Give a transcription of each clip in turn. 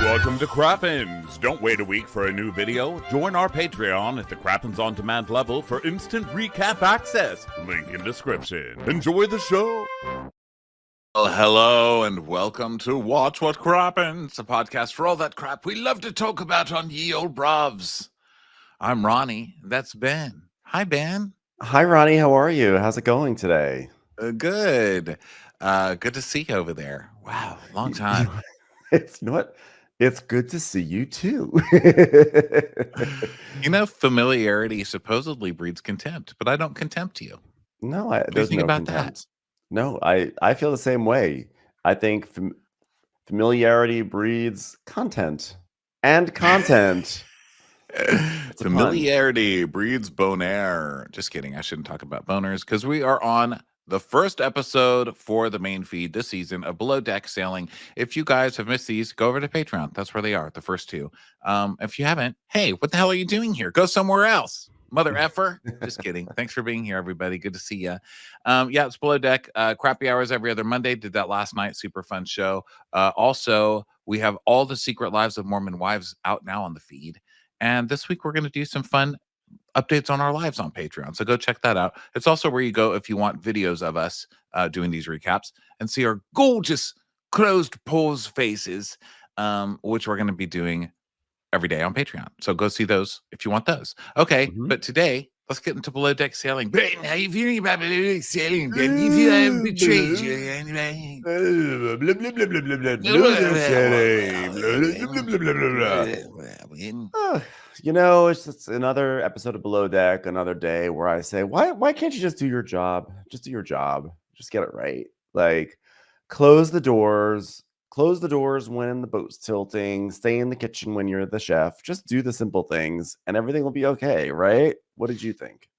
Welcome to Crappens. Don't wait a week for a new video. Join our Patreon at the Crappens On Demand level for instant recap access. Link in description. Enjoy the show. Well, hello and welcome to Watch What Crappens, a podcast for all that crap we love to talk about on ye old brovs. I'm Ronnie. That's Ben. Hi, Ben. Hi, Ronnie. How are you? How's it going today? Good. Good to see you over there. Wow, long time. It's not. It's good to see you too. You know, familiarity supposedly breeds contempt, but I don't contempt you. No, What do you there's think no about contempt. No, I feel the same way. I think familiarity breeds content, and content. that? It's a pun. Familiarity breeds bonaire. Just kidding. I shouldn't talk about boners because we are on the first episode for the main feed this season of Below Deck Sailing. If you guys have missed these, go over to Patreon. That's where they are, the first two. If you haven't, hey, what the hell are you doing here? Go somewhere else. Mother effer. Just kidding. Thanks for being here, everybody. Good to see you. Yeah, it's Below Deck. Crappy Hours every other Monday. Did that last night. Super fun show. Also, we have all the Secret Lives of Mormon Wives out now on the feed. And this week, we're going to do some fun updates on our lives on Patreon. So go check that out. It's also where you go if you want videos of us doing these recaps and see our gorgeous closed pause faces, which we're going to be doing every day on Patreon. So go see those if you want those. Okay, but today, let's get into Below Deck Sailing. Ben, how you feeling about Below Deck Sailing? Ben, do you feel I have betrayed you? You know, it's just another episode of Below Deck, another day where I say, why can't you just do your job? Just do your job. Just get it right. Like, close the doors when the boat's tilting, stay in the kitchen when you're the chef. Just do the simple things and everything will be okay, right? What did you think?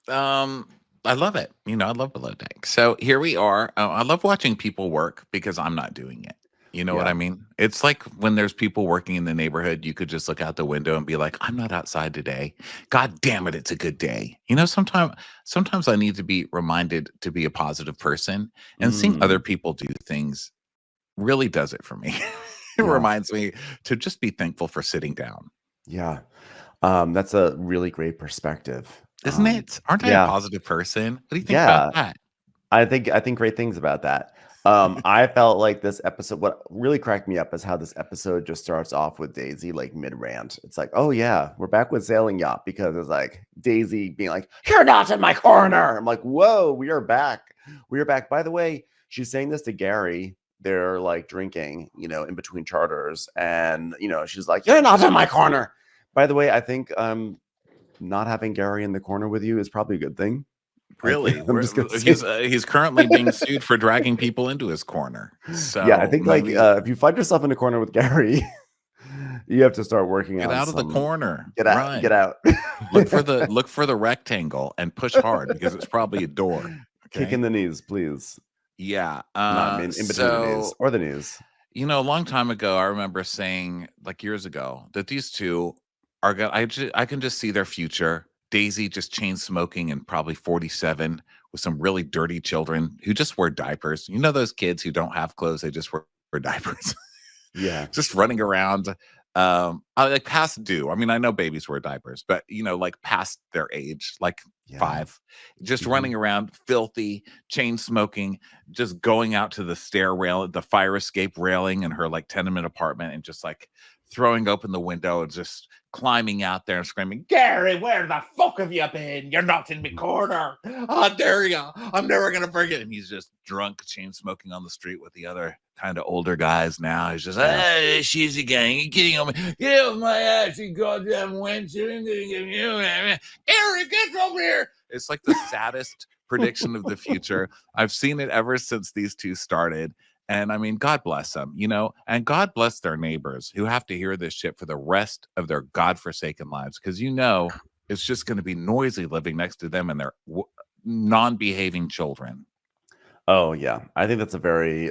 I love it. You know, I love Below Deck. So here we are. I love watching people work because I'm not doing it. You know what I mean? It's like when there's people working in the neighborhood, you could just look out the window and be like, I'm not outside today. God damn it, it's a good day. You know, sometimes I need to be reminded to be a positive person, and seeing other people do things really does it for me. It reminds me to just be thankful for sitting down. Yeah. That's a really great perspective. Isn't it? Aren't I a positive person? What do you think about that? I think great things about that. I felt like this episode, what really cracked me up is how this episode just starts off with Daisy like mid-rant. It's like, oh yeah, we're back with Sailing Yacht, because it's like Daisy being like, you're not in my corner. I'm like, whoa, we are back. We are back. By the way, she's saying this to Gary. They're like drinking, you know, in between charters. And, you know, she's like, you're not in my corner. By the way, I think not having Gary in the corner with you is probably a good thing. Really? He's currently being sued for dragging people into his corner. So yeah, I think maybe, if you find yourself in a corner with Gary, you have to start working on get out of the corner. Get out. Right. Get out. look for the rectangle and push hard, because it's probably a door. Okay? Kick in the knees, please. Yeah. In between the knees or the knees. You know, a long time ago, I remember saying, like years ago, that these two are going. I can just see their future. Daisy just chain smoking and probably 47 with some really dirty children who just wear diapers. You know, those kids who don't have clothes, they just wear diapers. Yeah. Just running around. Like past due. I mean, I know babies wear diapers, but you know, like past their age, like 5, just running around filthy, chain smoking, just going out to the stair rail, the fire escape railing in her like tenement apartment, and just like throwing open the window and just climbing out there and screaming, Gary, where the fuck have you been? You're not in my corner. How dare you? I'm never going to forget. And he's just drunk, chain smoking on the street with the other kind of older guys now. He's just, hey, she's a gang. You're kidding on me. Get off my ass, you goddamn wench. Gary, get over here. It's like the saddest prediction of the future. I've seen it ever since these two started. And I mean, God bless them, you know, and God bless their neighbors who have to hear this shit for the rest of their godforsaken lives. Because, you know, it's just going to be noisy living next to them and their non-behaving children. Oh, yeah. I think that's a very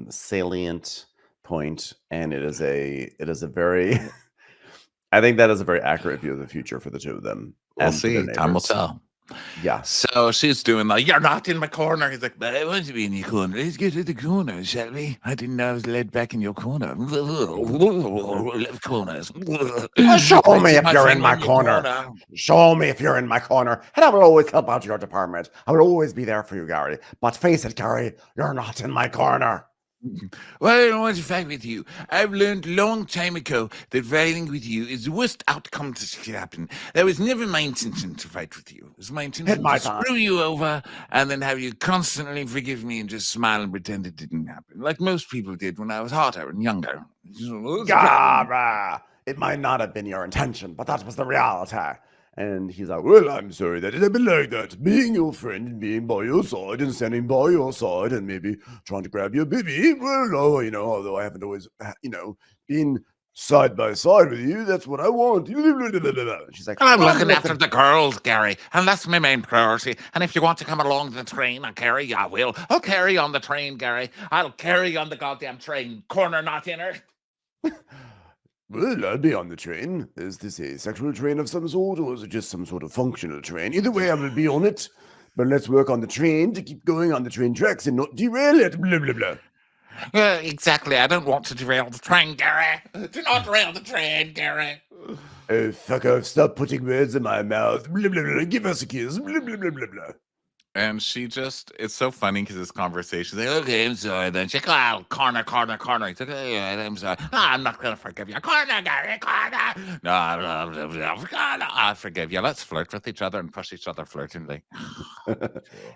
salient point. And it is a very, I think that is a very accurate view of the future for the two of them. We'll see. Time will tell. Yeah. So she's doing like, you're not in my corner. He's like, but I want to be in your corner. Let's get to the corner, shall we? I didn't know I was led back in your corner. Left corners. Show I me see if you're in friend my your corner. Show me if you're in my corner, and I will always help out your department. I will always be there for you, Gary. But face it, Gary, you're not in my corner. Well, I don't want to fight with you. I've learned a long time ago that fighting with you is the worst outcome that could happen. That was never my intention to fight with you. It was my intention my to time. screw you over and then have you constantly forgive me and just smile and pretend it didn't happen, like most people did when I was hotter and younger. Gara, it might not have been your intention, but that was the reality. And he's like, well, I'm sorry that it had been like that. Being your friend and being by your side and standing by your side and maybe trying to grab your baby. Well, no, although I haven't always, been side by side with you, that's what I want. She's like, I'm looking after the girls, Gary, and that's my main priority. And if you want to come along the train, I'll carry you. I will. I'll carry you on the train, Gary. I'll carry you on the goddamn train. Corner, not inner. Well, I'll be on the train. Is this a sexual train of some sort, or is it just some sort of functional train? Either way, I will be on it. But let's work on the train to keep going on the train tracks and not derail it. Blah, blah, blah. Exactly. I don't want to derail the train, Gary. Do not derail the train, Gary. Oh, fuck off. Stop putting words in my mouth. Blah, blah, blah. Give us a kiss. Blah, blah, blah, blah, blah. And she just, it's so funny because this conversation, like, okay, I'm sorry. Then she's like, oh, corner. He's like, oh, yeah, I'm sorry. No, I'm not going to forgive you. Corner, Gary, corner. No, I forgive you. Let's flirt with each other and push each other flirtingly.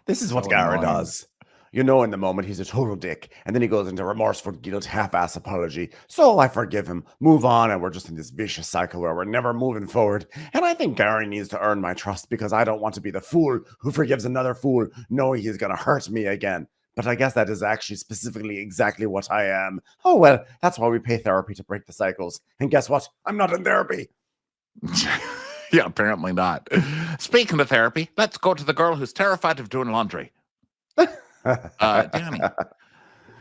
This is what Gara does. In the moment, he's a total dick. And then he goes into remorseful guilt, half-ass apology. So I forgive him, move on, and we're just in this vicious cycle where we're never moving forward. And I think Gary needs to earn my trust because I don't want to be the fool who forgives another fool knowing he's going to hurt me again. But I guess that is actually specifically exactly what I am. Oh, well, that's why we pay therapy to break the cycles. And guess what? I'm not in therapy. Yeah, apparently not. Speaking of therapy, let's go to the girl who's terrified of doing laundry. Danny.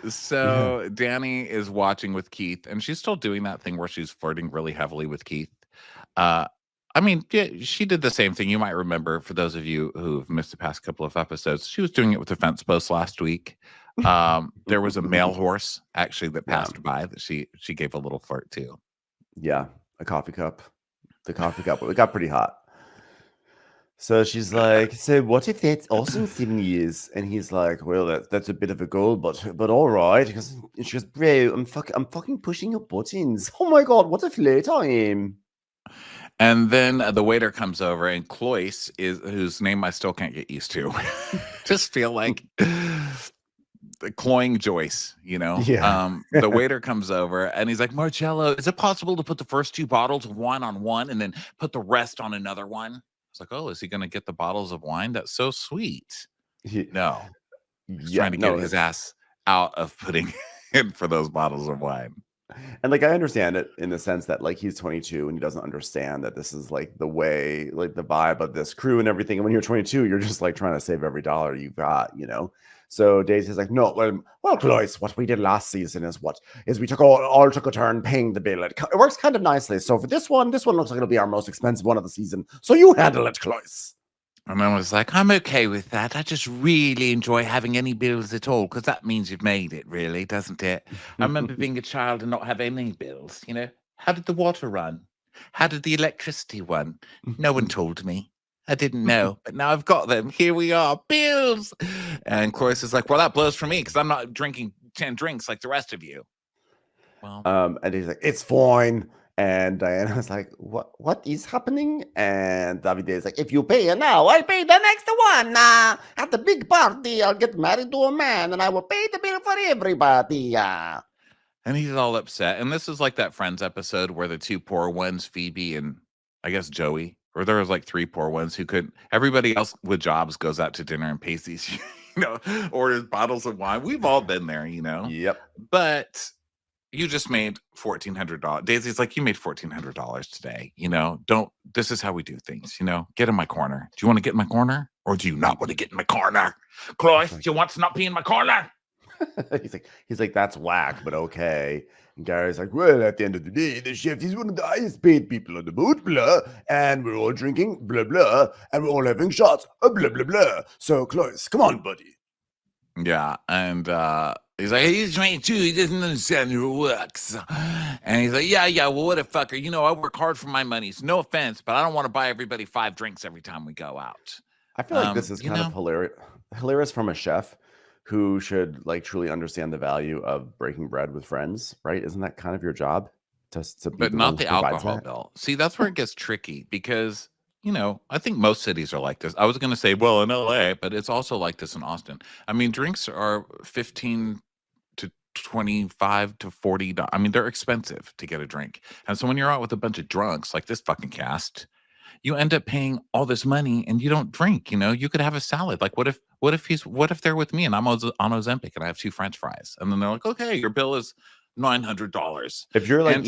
So Danny is watching with Keith, and she's still doing that thing where she's flirting really heavily with Keith. I mean, yeah, she did the same thing. You might remember, for those of you who've missed the past couple of episodes, she was doing it with the fence post last week. There was a male horse actually that passed by that she gave a little flirt to. Yeah, a coffee cup. The coffee cup. It got pretty hot. So she's like, so what if that's also in 7 years? And he's like, well, that's a bit of a goal, but all right. And she goes, bro, I'm fucking pushing your buttons. Oh my God, what a flirt I am. And then the waiter comes over, and Cloyce whose name I still can't get used to. Just feel like cloying Joyce, Yeah. The waiter comes over and he's like, Marcello, is it possible to put the first 2 bottles of wine on one and then put the rest on another one? It's like, oh, is he going to get the bottles of wine? That's so sweet. No. He's trying to get his ass out of putting in for those bottles of wine. And I understand it in the sense that he's 22 and he doesn't understand that this is the way, the vibe of this crew and everything. And when you're 22, you're just trying to save every dollar you got, So Daisy's like, no, well, Cloyce, what we did last season is we all took a turn paying the bill. It works kind of nicely. So for this one looks like it'll be our most expensive one of the season. So you handle it, Cloyce. And I was like, I'm okay with that. I just really enjoy having any bills at all, because that means you've made it, really, doesn't it? I remember being a child and not having any bills, How did the water run? How did the electricity run? No one told me. I didn't know, but now I've got them. Here we are, bills. And Cloyce is like, well, that blows for me because I'm not drinking 10 drinks like the rest of you. Well, and he's like, it's fine. And Diana's like, what is happening? And Davide's like, if you pay now, I'll pay the next one. At the big party, I'll get married to a man and I will pay the bill for everybody. And he's all upset. And this is like that Friends episode where the 2 poor ones, Phoebe and I guess Joey, or there was 3 poor ones who couldn't. Everybody else with jobs goes out to dinner and pays these, orders bottles of wine. We've all been there, Yep. But you just made $1,400. Daisy's like, you made $1,400 today. This is how we do things. Get in my corner. Do you want to get in my corner, or do you not want to get in my corner? Cloyce, do you want to not be in my corner? he's like, that's whack, but okay. And Gary's like, well, at the end of the day, the chef is one of the highest paid people on the boat, blah, and we're all drinking, blah, blah, and we're all having shots, blah, blah, blah. So, Clovis, come on, buddy. Yeah, and he's like, he's 22, he doesn't understand how it works. And he's like, yeah, well, what a fucker. You know, I work hard for my money. So no offense, but I don't want to buy everybody 5 drinks every time we go out. I feel like this is kind of hilarious from a chef who should like truly understand the value of breaking bread with friends, right? Isn't that kind of your job? To be But the not one the who provides alcohol that? bill. See, that's where it gets tricky because, you know, I think most cities are like this. I was going to say, well, in LA, but it's also like this in Austin. I mean, drinks are 15 to 25 to 40. I mean, they're expensive to get a drink. And so when you're out with a bunch of drunks like this fucking cast, you end up paying all this money and you don't drink. You know, you could have a salad. Like, what if they're with me and I'm on Ozempic and I have 2 French fries, and then they're like, okay, your bill is $900. If you're like And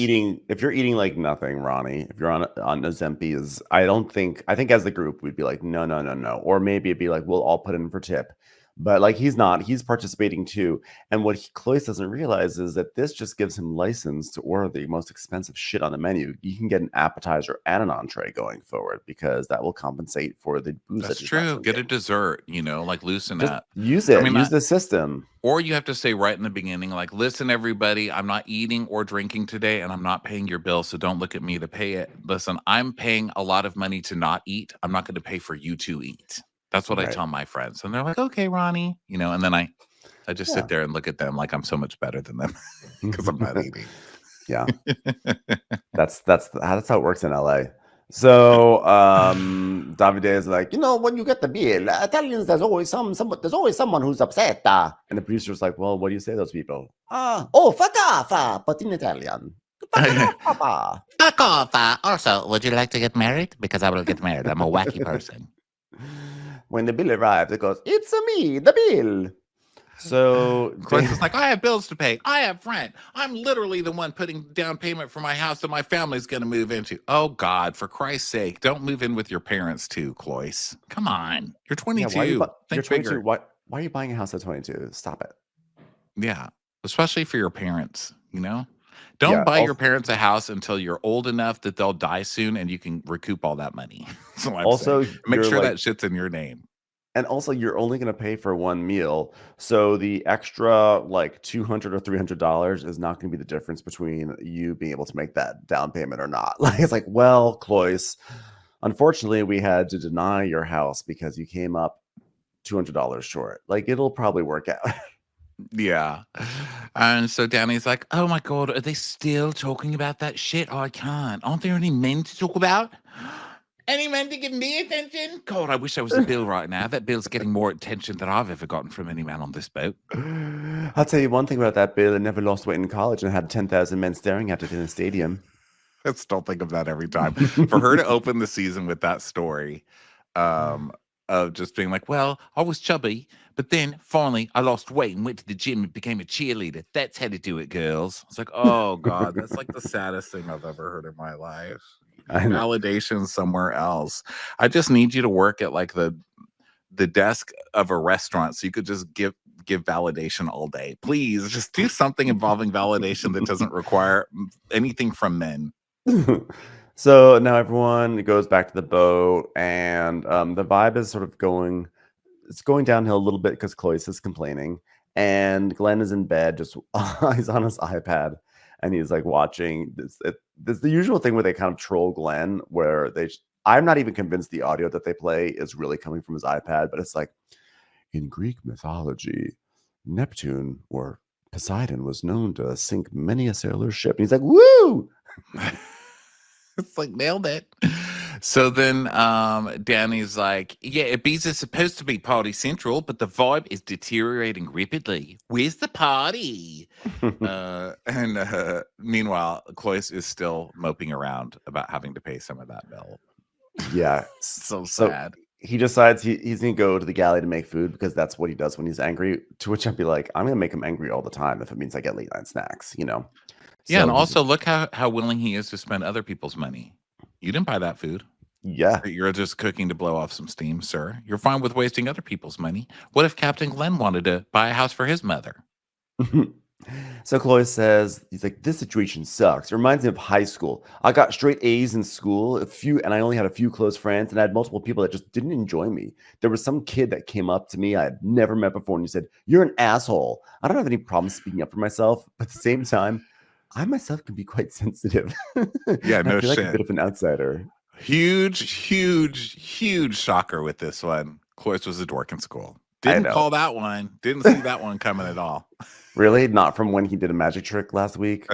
if you're eating like nothing, Ronnie, if you're on Ozempic, I think as the group we'd be like, no, no, no, no, or maybe it'd be like we'll all put in for tip. But like he's participating too. And what Cloyce doesn't realize is that this just gives him license to order the most expensive shit on the menu. You can get an appetizer and an entree going forward because that will compensate for the booze. that's true. Get a dessert, you know, like loosen Just up. use it. I mean, use the system. Or you have to say right in the beginning, like, listen, everybody, I'm not eating or drinking today and I'm not paying your bill. So don't look at me to pay it. Listen, I'm paying a lot of money to not eat. I'm not going to pay for you to eat. That's what I tell my friends. And they're like, okay, Ronnie, you know, and then I just sit there and look at them like I'm so much better than them because I'm not eating. Yeah. That's how it works in LA. So Davide is like, you know, when you get the bill, Italians, there's always someone who's upset. And the producer's like, well, what do you say to those people? Oh, fuck off, but in Italian. Fuck off. Also, would you like to get married? Because I will get married. I'm a wacky person. When the bill arrives, it goes, it's me, the bill. So Cloyce is like, I have bills to pay. I have rent. I'm literally the one putting down payment for my house that my family's going to move into. Oh, God, for Christ's sake, don't move in with your parents too, Cloyce. Come on. You're 22. Yeah, Think bigger. Why are you buying a house at 22? Stop it. Yeah, especially for your parents, you know? Don't buy your parents a house until you're old enough that they'll die soon and you can recoup all that money. So also, make sure that shit's in your name. And also, you're only going to pay for one meal. So the extra like $200 or $300 is not going to be the difference between you being able to make that down payment or not. Like, it's like, well, Cloyce, unfortunately, we had to deny your house because you came up $200 short. Like, it'll probably work out. Yeah. And so Danny's like, oh my God, are they still talking about that shit? Oh, I can't. Aren't there any men to talk about? Any men to give me attention? God, I wish I was a Bill right now. That Bill's getting more attention than I've ever gotten from any man on this boat. I'll tell you one thing about that Bill. It never lost weight in college and had 10,000 men staring at it in a stadium. I still think of that every time. For her to open the season with that story of just being like, well, I was chubby, but then finally I lost weight and went to the gym and became a cheerleader. That's how to do it, girls. It's like, oh God, that's like the saddest thing I've ever heard in my life. Validation somewhere else. I just need you to work at like the desk of a restaurant so you could just give validation all day. Please just do something involving validation that doesn't require anything from men. So now everyone goes back to the boat, and the vibe is sort of going downhill a little bit because Cloyce is complaining, and Glenn is in bed, just he's on his iPad, and he's like watching this. This the usual thing where they kind of troll Glenn, where I'm not even convinced the audio that they play is really coming from his iPad, but it's like, in Greek mythology, Neptune or Poseidon was known to sink many a sailor's ship. And he's like, woo! It's like, nailed it. So then Danny's like, yeah, Ibiza's supposed to be party central, but the vibe is deteriorating rapidly. Where's the party? And meanwhile, Cloyce is still moping around about having to pay some of that bill. Yeah. So sad. He decides he's going to go to the galley to make food because that's what he does when he's angry. To which I'd be like, I'm going to make him angry all the time if it means I get late night snacks, you know? Yeah, so, and also look how willing he is to spend other people's money. You didn't buy that food. Yeah. You're just cooking to blow off some steam, sir. You're fine with wasting other people's money. What if Captain Glenn wanted to buy a house for his mother? So Chloe says, he's like, this situation sucks. It reminds me of high school. I got straight A's in school, and I only had a few close friends, and I had multiple people that just didn't enjoy me. There was some kid that came up to me I had never met before, and he said, "You're an asshole." I don't have any problem speaking up for myself, but at the same time, I myself can be quite sensitive. Yeah, I no feel like a shit. bit of an outsider. Huge shocker with this one. Cloyce was a dork in school. I Didn't know. call that one. Didn't see that one coming at all. Really? Not from when he did a magic trick last week?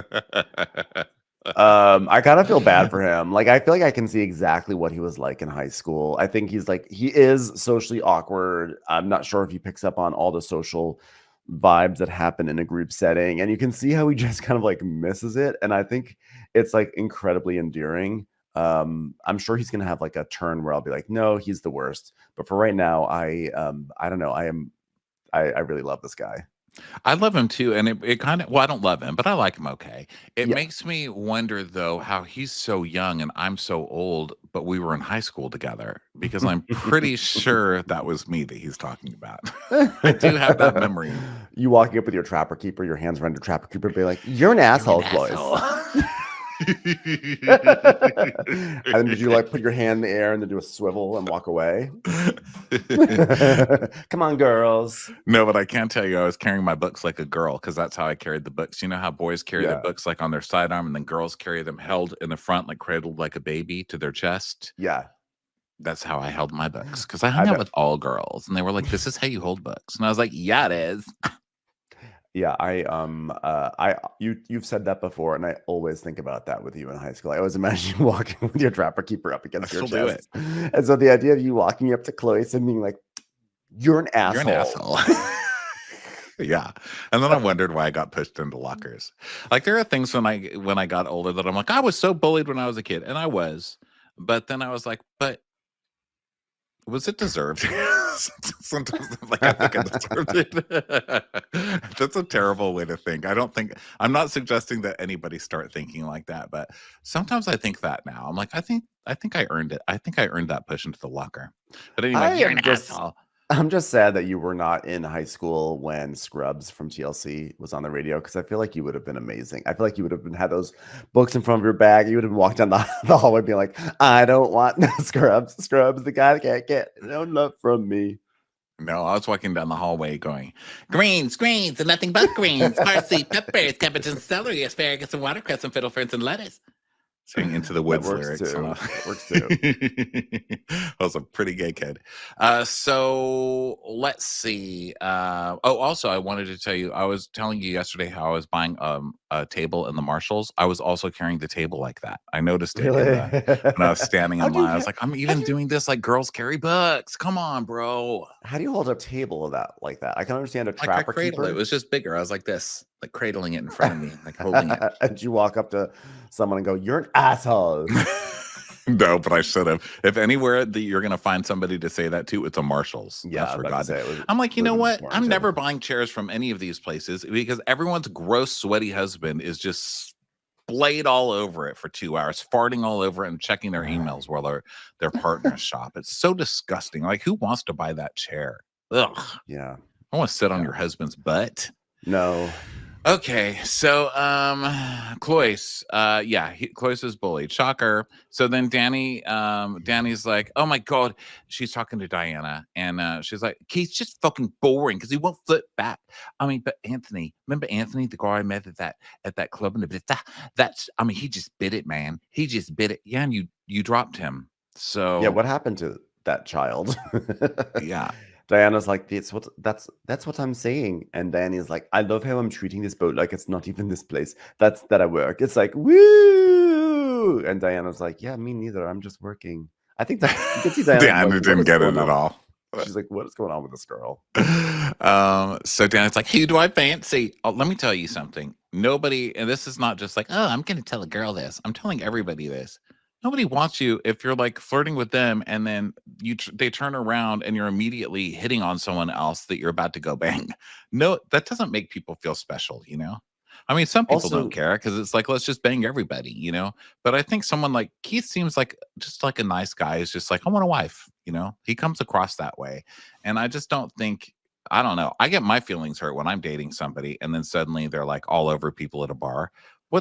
I kind of feel bad for him. Like, I feel like I can see exactly what he was like in high school. I think he is socially awkward. I'm not sure if he picks up on all the social vibes that happen in a group setting, and you can see how he just kind of like misses it. And I think it's like incredibly endearing. I'm sure he's gonna have like a turn where I'll be like, no, he's the worst. But for right now, I don't know. I really love this guy. I love him too, and it kind of, well, I don't love him, but I like him okay. It Yeah. makes me wonder though how he's so young and I'm so old, but we were in high school together, because I'm pretty sure that was me that he's talking about. I do have that memory. You walking up with your trapper keeper, your hands around your trapper keeper, be like, "You're an asshole, Cloyce." And then did you like put your hand in the air and then do a swivel and walk away? Come on, girls. No, but I can tell you, I was carrying my books like a girl, because that's how I carried the books. You know how boys carry their Yeah. books like on their sidearm, and then girls carry them held in the front, like cradled like a baby to their chest? Yeah. That's how I held my books, because I hung out with all girls, and they were like, "This is how you hold books," and I was like, "Yeah, it is." Yeah, you've said that before, and I always think about that with you in high school. I always imagine you walking with your trapper keeper up against your still do chest. And so the idea of you walking up to Cloyce and being like, "You're an asshole." You're an asshole. Yeah. And then I wondered why I got pushed into lockers. Like, there are things when I got older that I'm like, I was so bullied when I was a kid, and I was. But then I was like, but was it deserved? Sometimes I'm like, I think I deserved it. That's a terrible way to think. I'm not suggesting that anybody start thinking like that, but sometimes I think that now. I'm like, I think I earned it. I think I earned that push into the locker. But anyway, you're an asshole. I'm just sad that you were not in high school when Scrubs from TLC was on the radio, because I feel like you would have been amazing. I feel like you would have had those books in front of your bag. You would have walked down the hallway being like, "I don't want no Scrubs. Scrubs, the guy that can't get no love from me." No, I was walking down the hallway going, greens, and nothing but greens, parsley, peppers, cabbage and celery, asparagus and watercress and fiddle ferns and lettuce. Singing Into the Woods lyrics. That works too. I was a pretty gay kid. So let's see. Also, I wanted to tell you, I was telling you yesterday how I was buying a table in the Marshalls. I was also carrying the table like that. I noticed it when I was standing in line. I was like, I'm even doing this like girls carry books. Come on, bro. How do you hold a table like that? I can understand a Like, I trapper cradle keeper. it. It was just bigger. I was like this, like cradling it in front of me, like holding it. And you walk up to someone and go, "You're an asshole." No, but I should have. If anywhere that you're going to find somebody to say that to, it's a Marshalls. Yeah, That's for God. I'm like, you know what? I'm never buying chairs from any of these places, because everyone's gross, sweaty husband is just splayed all over it for 2 hours, farting all over it and checking their emails while their partners shop. It's so disgusting. Like, who wants to buy that chair? Ugh. Yeah. I want to sit on your husband's butt. No. Okay, so Cloyce, Cloyce is bullied. Shocker. So then Danny's like, oh my God, she's talking to Diana, and she's like, Keith's just fucking boring because he won't flip back. I mean, but Anthony, remember Anthony, the guy I met at that club in the he just bit it, man. He just bit it. Yeah, and you dropped him. So yeah, what happened to that child? Yeah. Diana's like, that's what I'm saying. And Danny's like, I love how I'm treating this boat like it's not even this place. That's that I work. It's like, woo! And Diana's like, yeah, me neither. I'm just working. I think that you can see Diana didn't get it at all. She's like, what is going on with this girl? So Diana's like, who do I fancy? Oh, let me tell you something. Nobody, and this is not just like, oh, I'm going to tell a girl this. I'm telling everybody this. Nobody wants you if you're like flirting with them and then they turn around and you're immediately hitting on someone else that you're about to go bang. No, that doesn't make people feel special, you know? I mean, some people don't care because it's like, let's just bang everybody, you know? But I think someone like Keith seems like just like a nice guy. Is just like, I want a wife, you know? He comes across that way. And I just don't think I don't know. I get my feelings hurt when I'm dating somebody and then suddenly they're like all over people at a bar.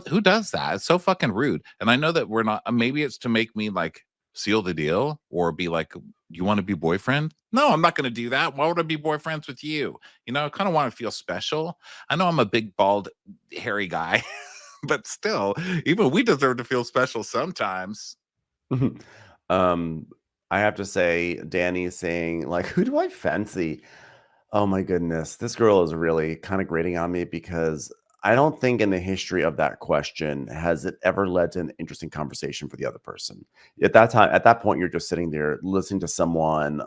Who does that? It's so fucking rude. And I know that we're not, maybe it's to make me like seal the deal or be like, you want to be boyfriend? No, I'm not going to do that. Why would I be boyfriends with you? You know, I kind of want to feel special. I know I'm a big, bald, hairy guy, but still, even we deserve to feel special sometimes. um, I have to say, Danny saying, like, who do I fancy? Oh my goodness. This girl is really kind of grating on me because I don't think in the history of that question has it ever led to an interesting conversation for the other person. At that time, at that point, you're just sitting there listening to someone,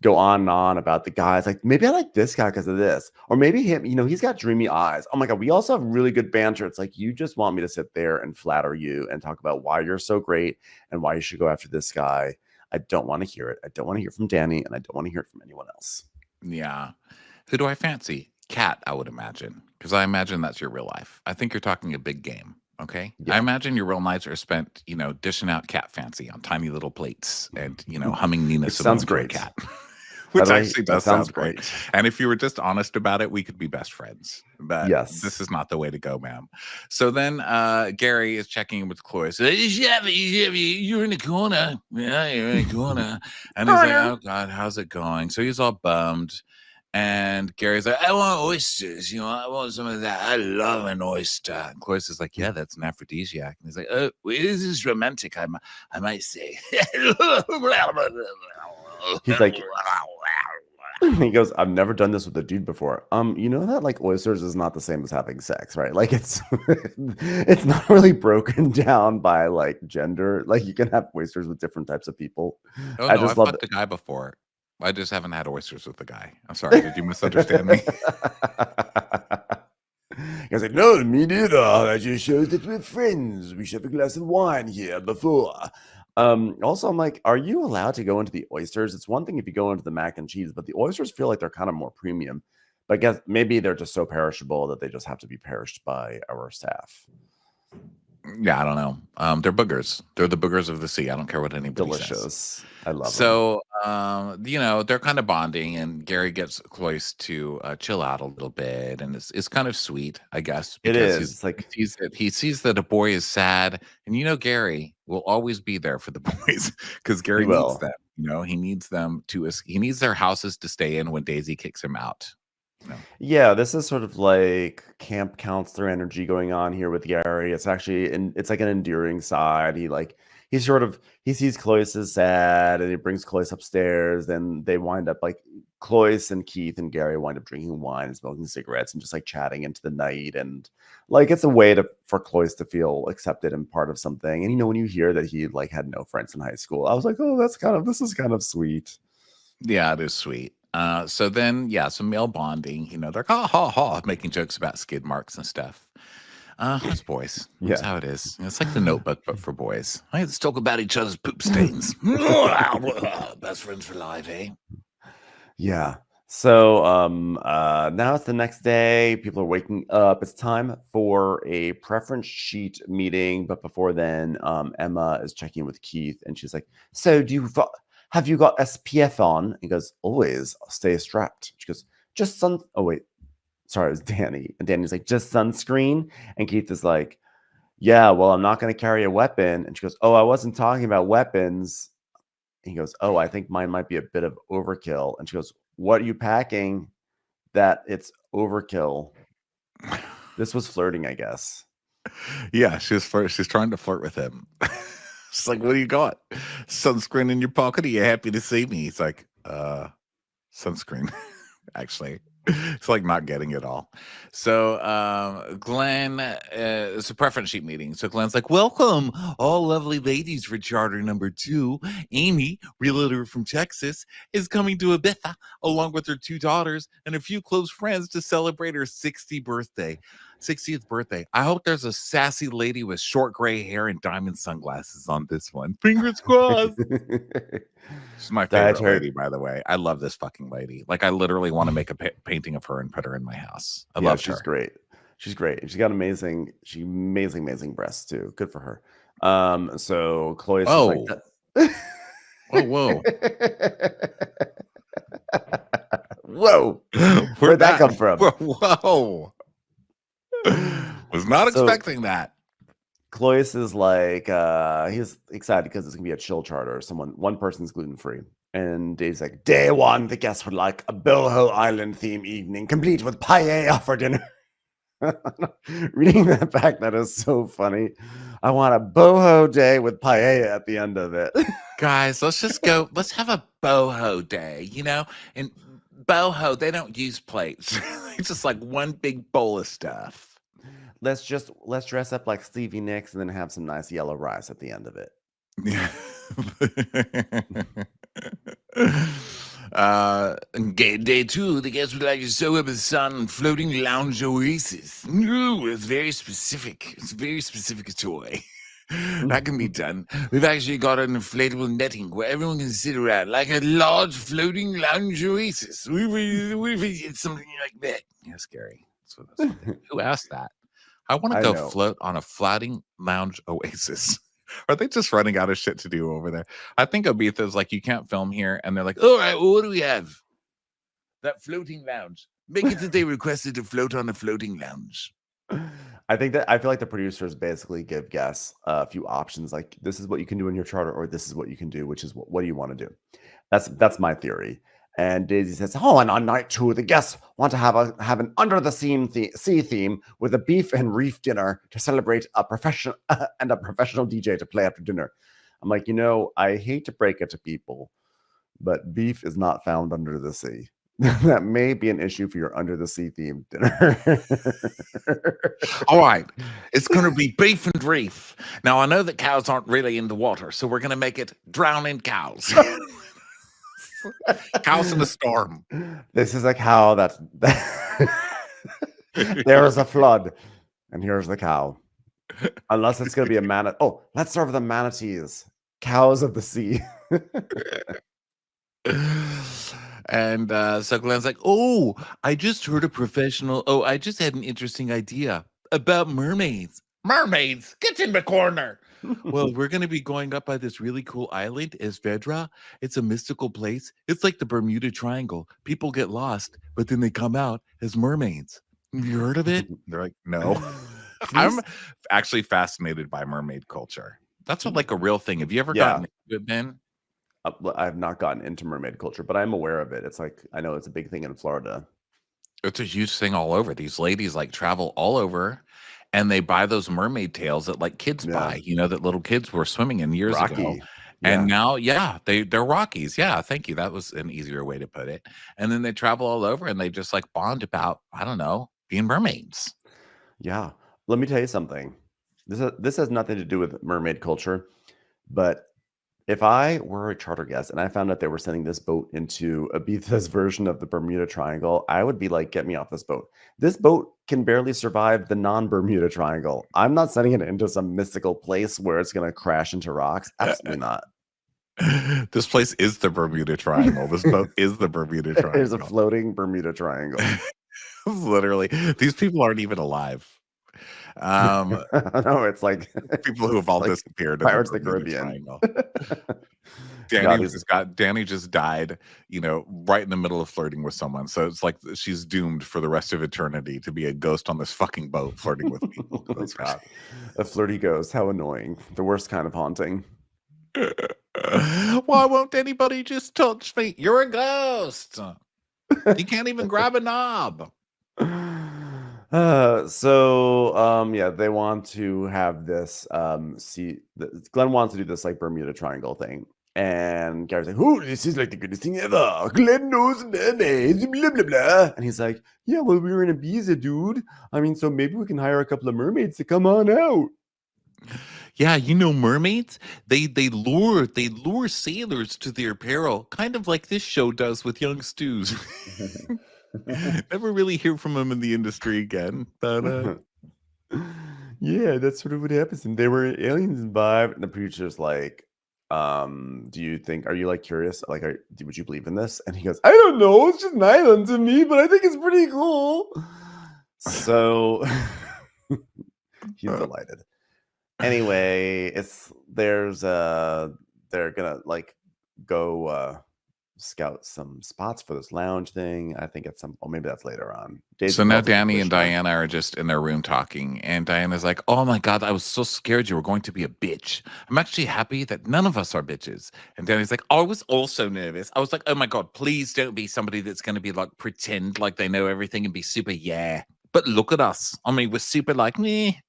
go on and on about the guys. Like, maybe I like this guy because of this. Or maybe him, he's got dreamy eyes. Oh my God, we also have really good banter. It's like, you just want me to sit there and flatter you and talk about why you're so great and why you should go after this guy. I don't want to hear it. I don't want to hear it from Danny, and I don't want to hear it from anyone else. Yeah. Who do I fancy? Cat, I would imagine, because I imagine that's your real life. I think you're talking a big game. Okay. Yeah. I imagine your real nights are spent, dishing out cat fancy on tiny little plates and, humming Nina Simone sounds to a great. cat. Which actually does sound great. great. And if you were just honest about it, we could be best friends. But yes, this is not the way to go, ma'am. So then Gary is checking in with Chloe. So, you're in the corner. Yeah, you're in the corner. And he's like, oh, God, how's it going? So he's all bummed. And Gary's like, I want oysters. I want some of that. I love an oyster. And Chloe is like, yeah, that's an aphrodisiac. And he's like, oh, this is romantic, I might say. He's like, he goes, I've never done this with a dude before. You know that like oysters is not the same as having sex, right? Like it's not really broken down by like gender. Like you can have oysters with different types of people. Oh, no, I've fucked a guy before. I just haven't had oysters with the guy. I'm sorry. Did you misunderstand me? He was like, no, me neither. That just shows that we're friends. We should have a glass of wine here before. Also, I'm like, are you allowed to go into the oysters? It's one thing if you go into the mac and cheese, but the oysters feel like they're kind of more premium. But I guess maybe they're just so perishable that they just have to be perished by our staff. Yeah, I don't know. They're boogers. They're the boogers of the sea. I don't care what anybody Delicious. says. I love them. So, they're kind of bonding, and Gary gets Cloyce to chill out a little bit, and it's kind of sweet, I guess. It is. It's like he sees that a boy is sad, and Gary will always be there for the boys because Gary needs them. He needs them he needs their houses to stay in when Daisy kicks him out. Yeah, this is sort of like camp counselor energy going on here with Gary. It's actually, it's like an endearing side. He sees Cloyce is sad and he brings Cloyce upstairs. Then they wind up like Cloyce and Keith and Gary wind up drinking wine and smoking cigarettes and just like chatting into the night. And like, it's a way for Cloyce to feel accepted and part of something. And, when you hear that he like had no friends in high school, I was like, oh, this is kind of sweet. Yeah, it is sweet. So then, some male bonding, they're making jokes about skid marks and stuff. It's boys. That's how it is. It's like the Notebook, but for boys. Let's talk about each other's poop stains. Best friends for life, eh? Yeah. So now it's the next day. People are waking up. It's time for a preference sheet meeting. But before then, Emma is checking with Keith, and she's like, "So have you got SPF on?" He goes, "Always stay strapped." She goes, "Just sun." Oh wait, sorry, it was Danny. And Danny's like, "Just sunscreen." And Keith is like, "Yeah, well, I'm not going to carry a weapon." And she goes, "Oh, I wasn't talking about weapons." And he goes, "Oh, I think mine might be a bit of overkill." And she goes, "What are you packing that it's overkill?" This was flirting, I guess. Yeah, she's trying to flirt with him. She's like, "What do you got? Sunscreen in your pocket? Are you happy to see me?" He's like, sunscreen. Actually, it's like not getting it all. So Glenn, it's a preference sheet meeting. So Glenn's like, "Welcome, all lovely ladies for charter number 2. Amy, realtor from Texas, is coming to Ibiza along with her 2 daughters and a few close friends to celebrate her 60th birthday. I hope there's a sassy lady with short gray hair and diamond sunglasses on this one. Fingers crossed." She's my favorite lady, by the way. I love this fucking lady. Like, I literally want to make a painting of her and put her in my house. I love her. She's great. She's great. She's got amazing breasts too. Good for her. So Chloe is like that. Oh, whoa. Whoa. Where'd that come from? Whoa. Was not expecting that. Cloyce is like, he's excited because it's gonna be a chill charter. One person's gluten free. And Dave's like, day one, the guests would like a Boho Island theme evening, complete with paella for dinner. Reading that back, that is so funny. I want a boho day with paella at the end of it. Guys, let's just go. Let's have a boho day, And boho, they don't use plates. It's just like one big bowl of stuff. Let's dress up like Stevie Nicks and then have some nice yellow rice at the end of it. Yeah. Day two, the guests would like to soak up the sun and floating lounge oasis. Ooh, it's very specific. It's a very specific toy. That can be done. We've actually got an inflatable netting where everyone can sit around like a large floating lounge oasis. We've something like that. Yeah, scary. Who asked that? I want to go float on a floating lounge oasis. Are they just running out of shit to do over there? I think Ibiza's like, you can't film here. And they're like, all right, well, what do we have? That floating lounge. Make it that they requested to float on a floating lounge. I feel like the producers basically give guests a few options. Like, this is what you can do in your charter, or this is what you can do, which is what do you want to do? That's my theory. And Daisy says, "Oh, and on night two, the guests want to have an under the sea theme with a beef and reef dinner to celebrate a professional DJ to play after dinner." I'm like, I hate to break it to people, but beef is not found under the sea. That may be an issue for your under the sea themed dinner. All right, it's going to be beef and reef. Now I know that cows aren't really in the water, so we're going to make it drowning cows. Cows in the storm. This is a cow there is a flood, and here's the cow. Unless it's going to be a manatee. Oh, let's serve the manatees, cows of the sea. And so Glenn's like, oh, I just heard a professional. Oh, I just had an interesting idea about mermaids. Mermaids, get in the corner. Well, we're going to be going up by this really cool island, Esvedra. It's a mystical place. It's like the Bermuda Triangle. People get lost, but then they come out as mermaids. Have you heard of it? They're like, no. I'm actually fascinated by mermaid culture. That's like a real thing. Have you ever gotten into it, Ben? I've not gotten into mermaid culture, but I'm aware of it. It's like, I know it's a big thing in Florida. It's a huge thing all over. These ladies like travel all over, and they buy those mermaid tails that like kids buy, that little kids were swimming in years ago. And now, they're Rockies. Yeah, thank you. That was an easier way to put it. And then they travel all over and they just like bond about, I don't know, being mermaids. Yeah. Let me tell you something. This has nothing to do with mermaid culture, but if I were a charter guest and I found out they were sending this boat into Ibiza's version of the Bermuda Triangle, I would be like, get me off this boat. This boat can barely survive the non-Bermuda Triangle. I'm not sending it into some mystical place where it's going to crash into rocks. Absolutely not. This place is the Bermuda Triangle. This boat is the Bermuda Triangle. There's a floating Bermuda Triangle. Literally. These people aren't even alive. No, it's like people who have all like disappeared. Pirates of the Caribbean. Danny just died, right in the middle of flirting with someone. So it's like she's doomed for the rest of eternity to be a ghost on this fucking boat flirting with people. That's God. A flirty ghost. How annoying. The worst kind of haunting. Why won't anybody just touch me? You're a ghost. You can't even grab a knob. They want to have this Glenn wants to do this like Bermuda Triangle thing, and Gary's like, "Oh, this is like the greatest thing ever. Glenn knows mermaids, blah blah blah." And he's like, "Yeah, well, we were in Ibiza, dude. I mean, so maybe we can hire a couple of mermaids to come on out." Yeah, mermaids, they lure sailors to their peril, kind of like this show does with young stews. Never really hear from them in the industry again, but yeah, that's sort of what happens. And there were aliens involved, and the producer's like, "Do you think? Are you like curious? Like, would you believe in this?" And he goes, "I don't know. It's just an island to me, but I think it's pretty cool." So he's delighted. Anyway, they're gonna like go scout some spots for this lounge thing. I think it's or maybe that's later on. So now Danny and Diana are just in their room talking, and Diana's like, "Oh my God, I was so scared you were going to be a bitch. I'm actually happy that none of us are bitches." And Danny's like, "I was also nervous. I was like, oh my God, please don't be somebody that's going to be like pretend like they know everything and be super But look at us. I mean, we're super like me.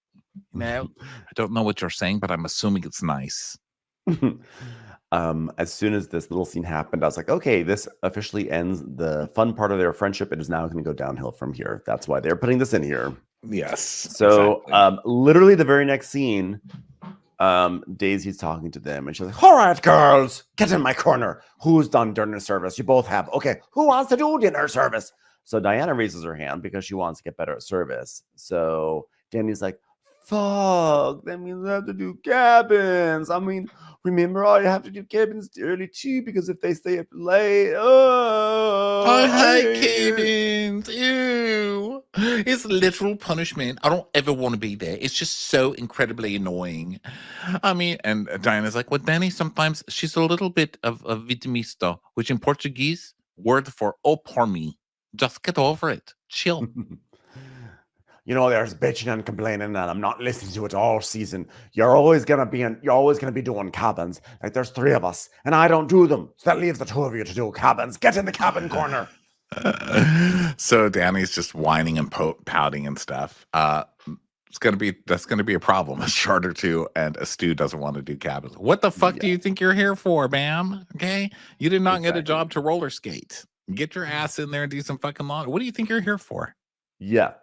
I don't know what you're saying, but I'm assuming it's nice." As soon as this little scene happened, I was like, okay, this officially ends the fun part of their friendship. It is now going to go downhill from here. That's why they're putting this in here. Yes. So literally the very next scene, Daisy's talking to them and she's like, all right, girls, get in my corner. Who's done dinner service? You both have. Okay, who wants to do dinner service? So Diana raises her hand because she wants to get better at service. So Danny's like, fuck, that means I have to do cabins. I mean, remember, I have to do cabins early too because if they stay up late, I hate cabins. Ew. It's literal punishment. I don't ever want to be there. It's just so incredibly annoying. I mean, and Diana's like, well, Danny, sometimes she's a little bit of a vitimista, which in Portuguese, word for oh, por me. Just get over it. Chill. You know, there's bitching and complaining, and I'm not listening to it all season. You're always gonna be doing cabins. Like there's 3 of us, and I don't do them. So that leaves the 2 of you to do cabins. Get in the cabin corner. So Danny's just whining and pouting and stuff. That's gonna be a problem. A shard or 2, and a Stu doesn't want to do cabins. What the fuck do you think you're here for, ma'am? Okay, you did not get a job to roller skate. Get your ass in there and do some fucking laundry. What do you think you're here for? Yeah.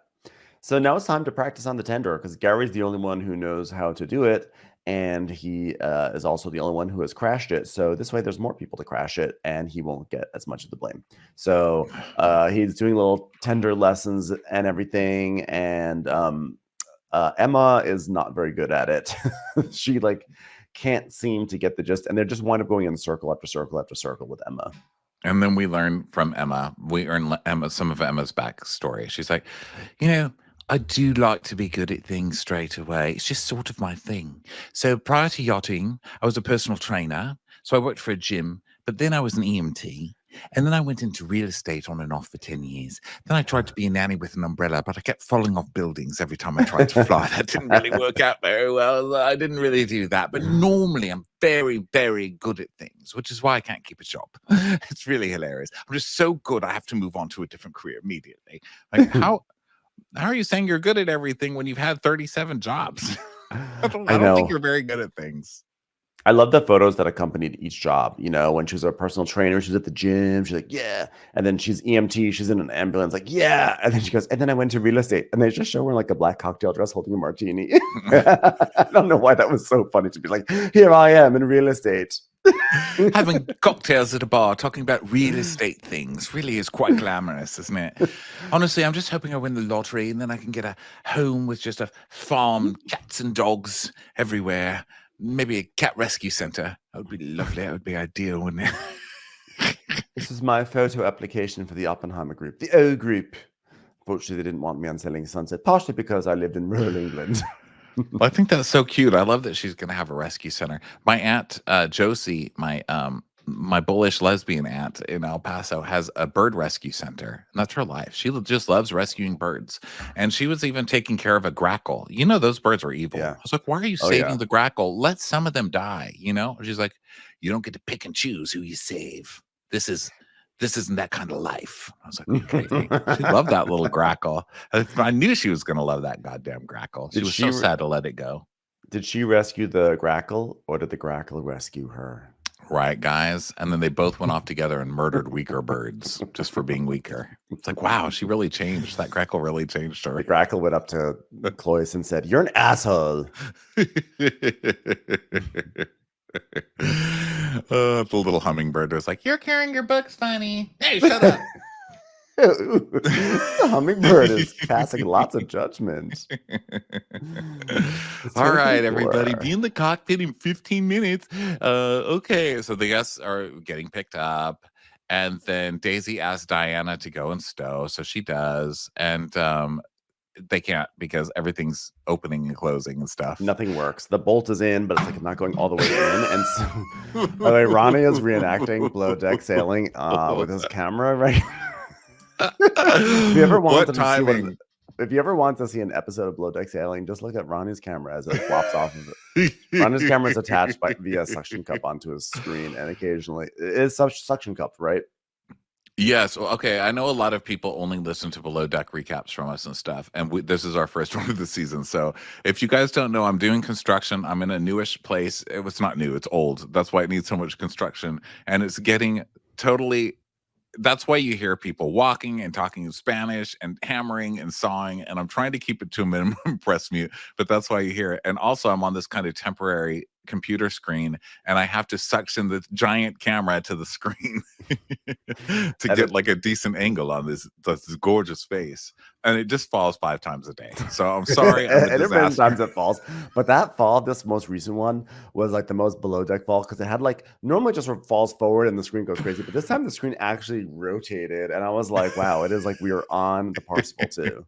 So now it's time to practice on the tender because Gary's the only one who knows how to do it. And he is also the only one who has crashed it. So this way there's more people to crash it and he won't get as much of the blame. So he's doing little tender lessons and everything. And Emma is not very good at it. She can't seem to get the gist. And they just wind up going in circle after circle after circle with Emma. And then we learn from Emma. We learn some of Emma's backstory. She's like, I do like to be good at things straight away. It's just sort of my thing. So prior to yachting, I was a personal trainer. So I worked for a gym, but then I was an EMT. And then I went into real estate on and off for 10 years. Then I tried to be a nanny with an umbrella, but I kept falling off buildings every time I tried to fly. That didn't really work out very well. I didn't really do that. But normally I'm very, very good at things, which is why I can't keep a job. It's really hilarious. I'm just so good, I have to move on to a different career immediately. Like, how are you saying you're good at everything when you've had 37 jobs? I don't think you're very good at things. I love the photos that accompanied each job. When she was a personal trainer, she's at the gym. She's like, yeah. And then she's EMT. She's in an ambulance. Like, yeah. And then she goes, and then I went to real estate. And they just show her in like a black cocktail dress holding a martini. I don't know why that was so funny to be like, here I am in real estate. Having cocktails at a bar talking about real estate things really is quite glamorous, isn't it? Honestly, I'm just hoping I win the lottery and then I can get a home with just a farm, cats and dogs everywhere. Maybe a cat rescue center. That would be lovely. That would be ideal, wouldn't it? This is my photo application for the Oppenheimer group, the O group. Fortunately, they didn't want me on Selling Sunset, partially because I lived in rural England. Well, I think that's so cute. I love that she's going to have a rescue center. My aunt, Josie, my bullish lesbian aunt in El Paso, has a bird rescue center. And that's her life. She just loves rescuing birds. And she was even taking care of a grackle. Those birds are evil. Yeah. I was like, why are you saving the grackle? Let some of them die, She's like, you don't get to pick and choose who you save. This isn't that kind of life. I was like, okay. She loved that little grackle. I knew she was going to love that goddamn grackle. She was so sad to let it go. Did she rescue the grackle or did the grackle rescue her? Right, guys. And then they both went off together and murdered weaker birds just for being weaker. It's like, wow, she really changed. That grackle really changed her. The grackle went up to Cloyce and said, you're an asshole. The little hummingbird was like, you're carrying your books funny. Hey, shut up. The hummingbird is passing lots of judgment. All right, everybody, be in the cockpit in 15 minutes. Okay, so the guests are getting picked up, and then Daisy asks Diana to go and stow, so she does, and they can't because everything's opening and closing and stuff. Nothing works. The bolt is in, but it's like not going all the way in. And so, by the way, Ronnie is reenacting below deck sailing with his camera right. If you ever wanted to see one, if you ever want to see an episode of Below Deck Sailing, just look at Ronnie's camera as it flops off of it. Ronnie's camera is attached via suction cup onto his screen, and occasionally it is suction cupped, right? Yes. Well, okay. I know a lot of people only listen to Below Deck recaps from us and stuff, and this is our first one of the season. So if you guys don't know, I'm doing construction. I'm in a newish place. It was not new. It's old. That's why it needs so much construction, and it's getting totally. That's why you hear people walking and talking in Spanish and hammering and sawing, and I'm trying to keep it to a minimum press mute, but that's why you hear it. And also I'm on this kind of temporary computer screen, and I have to suction the giant camera to the screen to get like a decent angle on this gorgeous face, and it just falls 5 times a day. So I'm sorry. And many times it falls, but that fall, this most recent one, was like the most below deck fall because it had like normally just falls forward and the screen goes crazy, but this time the screen actually rotated, and I was like, wow, it is like we were on the Parsifal too.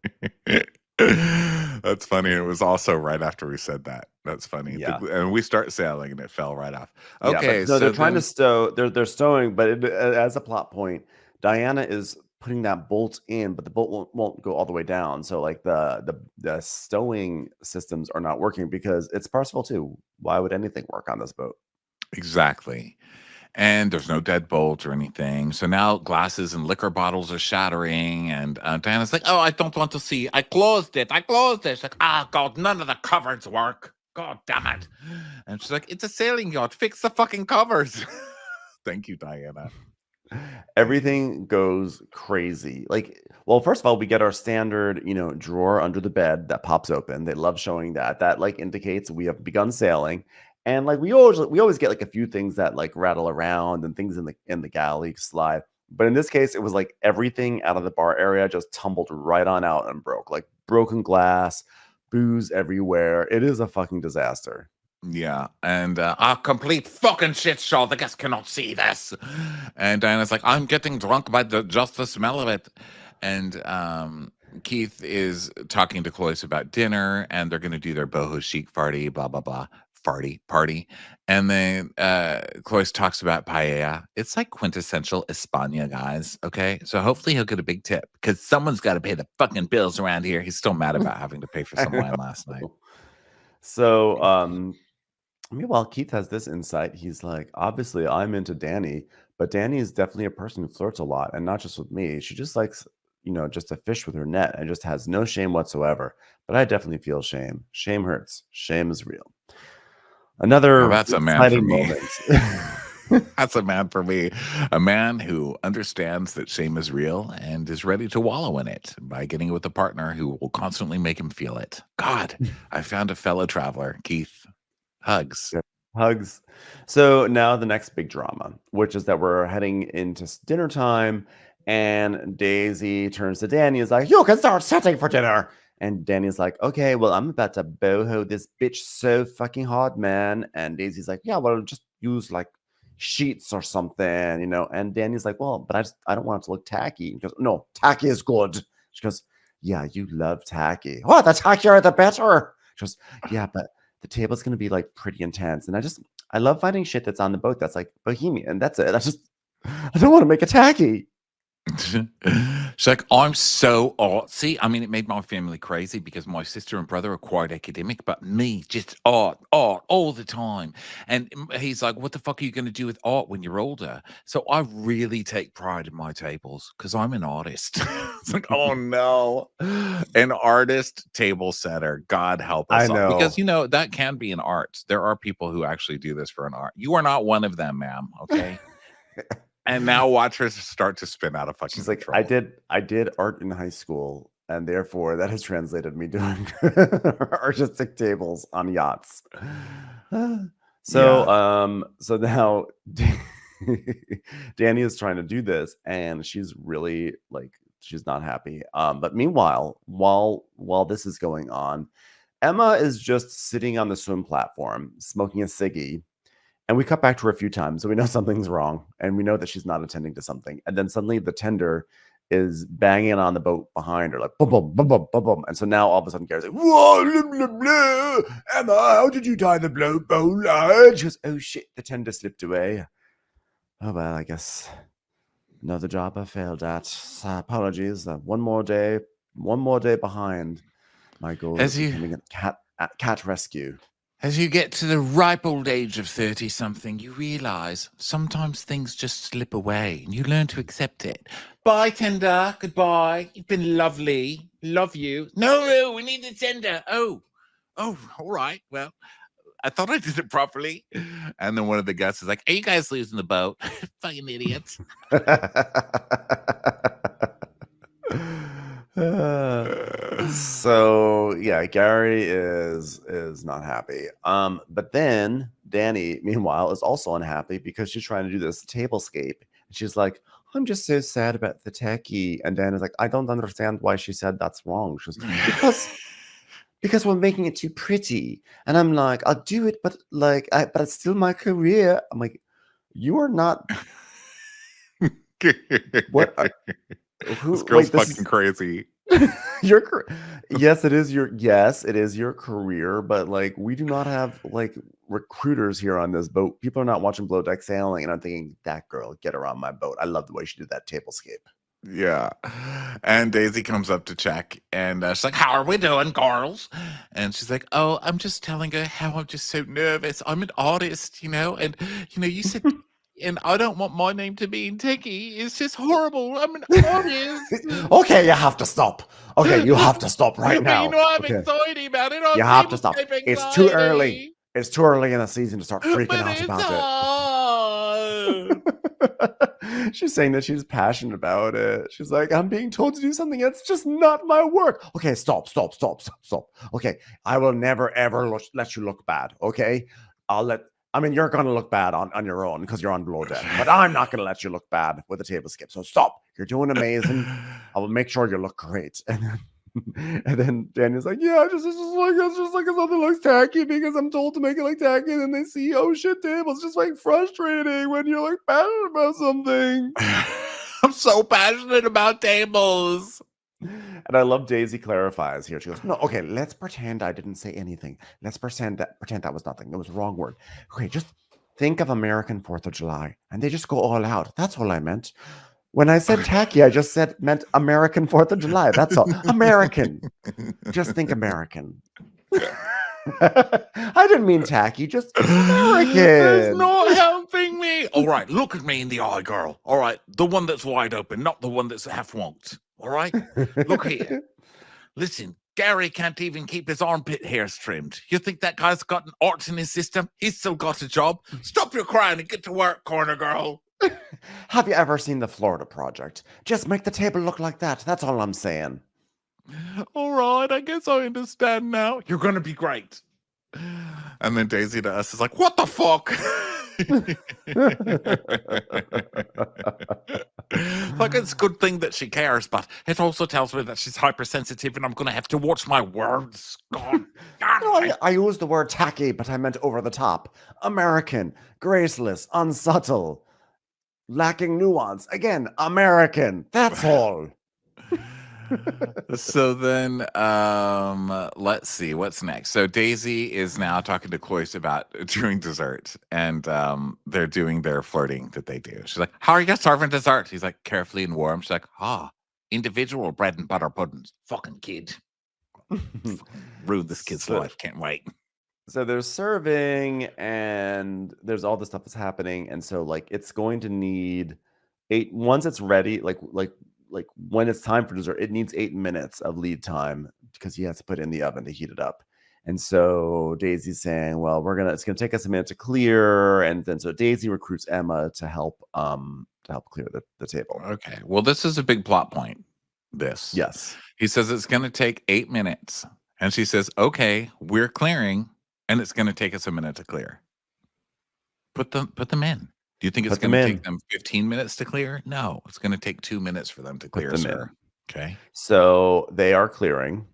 That's funny. It was also right after we said that. That's funny. Yeah. And we start sailing and it fell right off. Okay. Yeah, so they're trying to stow. They're stowing, but as a plot point, Diana is putting that bolt in, but the bolt won't go all the way down. So like the stowing systems are not working because it's Parsifal too. Why would anything work on this boat? Exactly. And there's no deadbolt or anything. So now glasses and liquor bottles are shattering. And Diana's like, oh, I don't want to see. I closed it. She's like, God, none of the covers work. God damn it. And she's like, it's a sailing yacht. Fix the fucking covers. Thank you, Diana. Everything goes crazy. Like, well, first of all, we get our standard, drawer under the bed that pops open. They love showing that. That like indicates we have begun sailing. And like we always get like a few things that like rattle around and things in the galley slide. But in this case, it was like everything out of the bar area just tumbled right on out and broke. Like broken glass, booze everywhere. It is a fucking disaster. Yeah, and a complete fucking shit show. The guests cannot see this. And Diana's like, I'm getting drunk by just the smell of it. And Keith is talking to Clois about dinner, and they're going to do their boho chic party, blah, blah, blah. Party. And then Clois talks about paella. It's like quintessential España, guys. Okay, so hopefully he'll get a big tip because someone's got to pay the fucking bills around here. He's still mad about having to pay for some wine last night. So meanwhile, Keith has this insight. He's like, obviously I'm into Danny, but Danny is definitely a person who flirts a lot, and not just with me. She just likes just to fish with her net and just has no shame whatsoever. But I definitely feel shame. Shame hurts. Shame is real. Another that's a man for me. Moment. That's a man for me. A man who understands that shame is real and is ready to wallow in it by getting with a partner who will constantly make him feel it. God, I found a fellow traveler. Keith, hugs. Yeah, hugs. So now the next big drama, which is that we're heading into dinner time, and Daisy turns to Danny and is like, you can start setting for dinner. And Danny's like, okay, well, I'm about to boho this bitch so fucking hard, man. And Daisy's like, yeah, well, just use like sheets or something, And Danny's like, well, but I don't want it to look tacky. He goes, no, tacky is good. She goes, yeah, you love tacky. Oh, the tackier, the better. She goes, yeah, but the table's going to be like pretty intense. And I love finding shit that's on the boat that's like bohemian. That's it. I don't want to make it tacky. She's like, I'm so artsy. I mean, it made my family crazy because my sister and brother are quite academic, but me, just art all the time. And he's like, what the fuck are you going to do with art when you're older? So I really take pride in my tables because I'm an artist. It's like, oh no, an artist table setter. God help us. I know. Because, that can be an art. There are people who actually do this for an art. You are not one of them, ma'am. Okay. And now watch her start to spin out of fucking She's like, control. I did art in high school, and therefore that has translated me doing artistic tables on yachts. So now Danny is trying to do this, and she's really like she's not happy. But meanwhile, while this is going on, Emma is just sitting on the swim platform smoking a ciggy. And we cut back to her a few times, so we know something's wrong, and we know that she's not attending to something. And then suddenly the tender is banging on the boat behind her, like boom, boom, boom, boom, boom, boom. And so now all of a sudden Gary's like, whoa, blah, blah, blah. Emma, how did you tie the boat? She goes, oh shit, the tender slipped away. Oh well, I guess another job I failed at. Apologies. One more day behind my goal of becoming a cat rescue. As you get to the ripe old age of 30-something, you realize sometimes things just slip away and you learn to accept it. Bye, tender. Goodbye. You've been lovely. Love you. No, we need the tender. Oh, all right. Well, I thought I did it properly. And then one of the guests is like, are you guys losing the boat? Fucking idiots. So yeah, Gary is not happy. But then Danny, meanwhile, is also unhappy because she's trying to do this tablescape. And she's like, I'm just so sad about the techie. And Danny's like, I don't understand why she said that's wrong. She's because we're making it too pretty. And I'm like, I'll do it, but but it's still my career. I'm like, you are not. What? This girl's fucking crazy. Yes, it is your career, but like we do not have like recruiters here on this boat. People are not watching Below Deck Sailing, and I'm thinking, that girl, get her on my boat. I love the way she did that tablescape. Yeah. And Daisy comes up to check, and she's like, how are we doing, girls? And she's like, oh, I'm just telling her how I'm just so nervous. I'm an artist, and you said and I don't want my name to be in Techie. It's just horrible. I'm an artist. Okay, you have to stop. Okay, you have to stop right now. I'm anxiety about it. You have to stop. It's too early. It's too early in the season to start freaking out about it. She's saying that she's passionate about it. She's like, I'm being told to do something that's just not my work. Okay, stop. Okay, I will never, ever let you look bad, okay? You're going to look bad on your own because you're on Below Deck, but I'm not going to let you look bad with a table skip. So stop. You're doing amazing. I will make sure you look great. And then Daniel's like, yeah, it's just like something looks tacky because I'm told to make it like tacky. And then they see, oh shit, tables. Just like frustrating when you're like passionate about something. I'm so passionate about tables. And I love Daisy clarifies here. She goes, no, okay, let's pretend I didn't say anything. Let's pretend that was nothing. It was the wrong word. Okay, just think of American 4th of July. And they just go all out. That's all I meant. When I said tacky, I just meant American 4th of July. That's all. American. Just think American. I didn't mean tacky, just American. It's not helping me. All right, look at me in the eye, girl. All right, the one that's wide open, not the one that's half wonked. All right, look here. Listen, Gary can't even keep his armpit hairs trimmed. You think that guy's got an art in his system? He's still got a job. Stop your crying and get to work, corner girl. Have you ever seen the Florida Project? Just make the table look like that. That's all I'm saying. All right, I guess I understand now. You're going to be great. And then Daisy to us is like, what the fuck? Like, it's a good thing that she cares, but it also tells me that she's hypersensitive and I'm going to have to watch my words. God. I used the word tacky, but I meant over the top. American, graceless, unsubtle, lacking nuance. Again, American. That's all. So then let's see what's next. So Daisy is now talking to Cloyce about doing dessert, and they're doing their flirting that they do. She's like, how are you guys serving dessert? He's like, carefully and warm. She's like, individual bread and butter puddings. Fucking kid. Ruined this kid's life. Can't wait. So they're serving, and there's all this stuff that's happening, and so like it's going to need once it's ready, like when it's time for dessert, it needs 8 minutes of lead time because he has to put it in the oven to heat it up. And so Daisy's saying, well, it's gonna take us a minute to clear. And then so Daisy recruits Emma to help clear the table. Okay. Well, this is a big plot point. Yes. He says it's gonna take 8 minutes. And she says, okay, we're clearing, and it's gonna take us a minute to clear. Put them in. Do you think it's going to take them 15 minutes to clear? No, it's going to take 2 minutes for them to clear, sir. Okay. So they are clearing,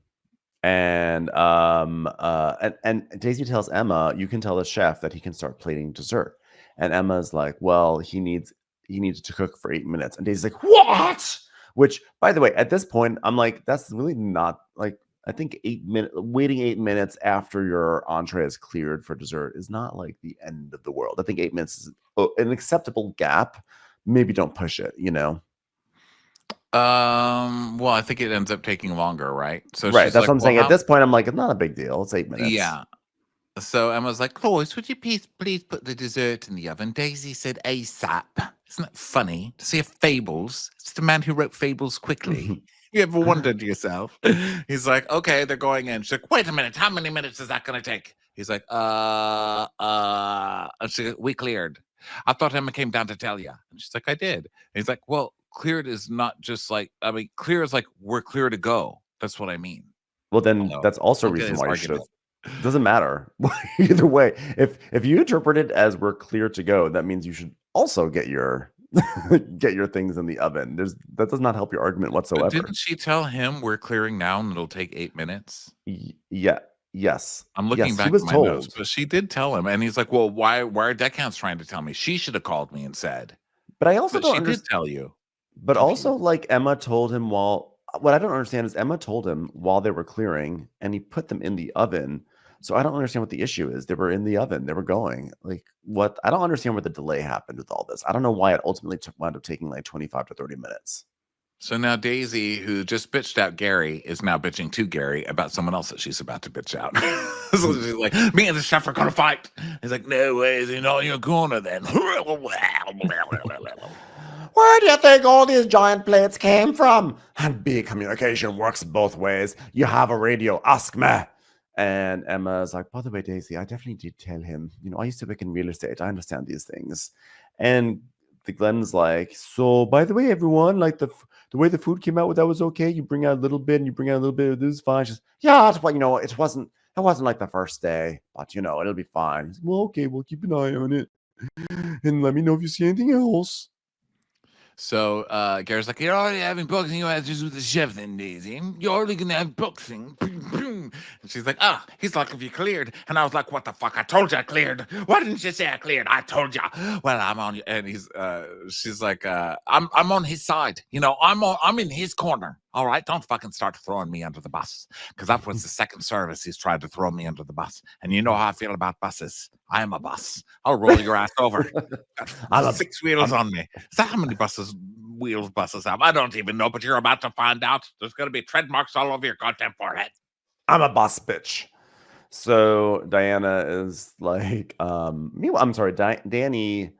and Daisy tells Emma, you can tell the chef that he can start plating dessert. And Emma's like, well, he needs to cook for 8 minutes. And Daisy's like, what? Which, by the way, at this point, I'm like, that's really not like. I think waiting 8 minutes after your entree is cleared for dessert is not like the end of the world. I think 8 minutes is an acceptable gap. Maybe don't push it, Well, I think it ends up taking longer, right? So Right. she's That's like, what I'm well, saying. At this point, I'm like, it's not a big deal. It's 8 minutes. yeah. So Emma's like, Clovis, would you please put the dessert in the oven? Daisy said ASAP. Isn't that funny? To see Fables. It's the man who wrote Fables quickly. You ever wondered to yourself? He's like, okay, they're going in. She's like, wait a minute. How many minutes is that going to take? He's like, and she's like, we cleared. I thought Emma came down to tell you. And she's like, I did. And he's like, well, cleared is not just like, clear is like, we're clear to go. That's what I mean. Well, then that's also a reason why you should have. Doesn't matter. Either way, if you interpret it as we're clear to go, that means you should also get your things in the oven. That does not help your argument whatsoever. But didn't she tell him we're clearing now and it'll take 8 minutes? Yeah. Yes. I'm looking back at my notes, but she did tell him, and he's like, "Well, why are deckhands trying to tell me? She should have called me and said." But I also don't she understand. did tell you. But also, like Emma told him what I don't understand is Emma told him while they were clearing, and he put them in the oven. So I don't understand what the issue is. They were in the oven. They were going. Like, what? I don't understand where the delay happened with all this. I don't know why it ultimately wound up taking like 25 to 30 minutes. So now Daisy, who just bitched out Gary, is now bitching to Gary about someone else that she's about to bitch out. So she's like, me and the chef are going to fight. He's like, no ways, you're not in your corner then. Where do you think all these giant plates came from? And big communication works both ways. You have a radio, ask me. And Emma's like, by the way, Daisy, I definitely did tell him. I used to work in real estate. I understand these things. And the Glenn's like, so by the way, everyone, like the way the food came out, that was okay. You bring out a little bit, and you bring out a little bit of this, fine. She's, yeah, it's what it wasn't like the first day, but it'll be fine. Like, well, okay, we'll keep an eye on it, and let me know if you see anything else. So Gary's like, you're already having boxing matches with the chef then, Daisy. You're already going to have boxing. And she's like, he's like, have you cleared? And I was like, what the fuck? I told you I cleared. Why didn't you say I cleared? I told you. Well, I'm on you. And she's like, I'm on his side. I'm in his corner. All right, don't fucking start throwing me under the bus, because that was the second service he's tried to throw me under the bus. And you know how I feel about buses. I am a bus. I'll roll your ass over. Got 6 wheels on me. Is that how many wheels buses have? I don't even know, but you're about to find out. There's going to be tread marks all over your goddamn forehead. I'm a bus bitch. So Diana is like, I'm sorry, Danny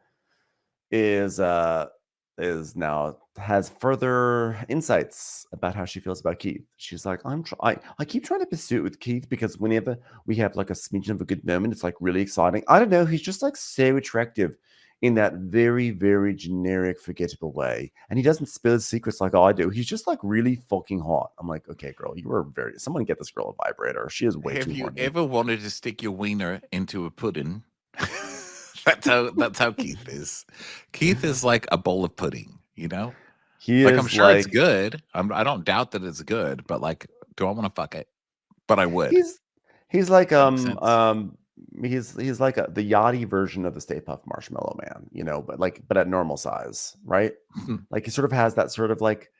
is now has further insights about how she feels about Keith. She's like, I keep trying to pursue it with Keith because whenever we have like a smidgen of a good moment, it's like really exciting. I don't know, he's just like so attractive in that very, very generic, forgettable way. And he doesn't spill his secrets like I do. He's just like really fucking hot. I'm like, okay, girl, someone get this girl a vibrator. She is way too horny. Have you ever wanted to stick your wiener into a pudding? That's how Keith is. Keith is like a bowl of pudding, He is I'm sure it's good. I don't doubt that it's good, but like, do I want to fuck it? But I would. He's like he's like the yachty version of the Stay Puft Marshmallow Man, but at normal size, right? Like he sort of has that sort of like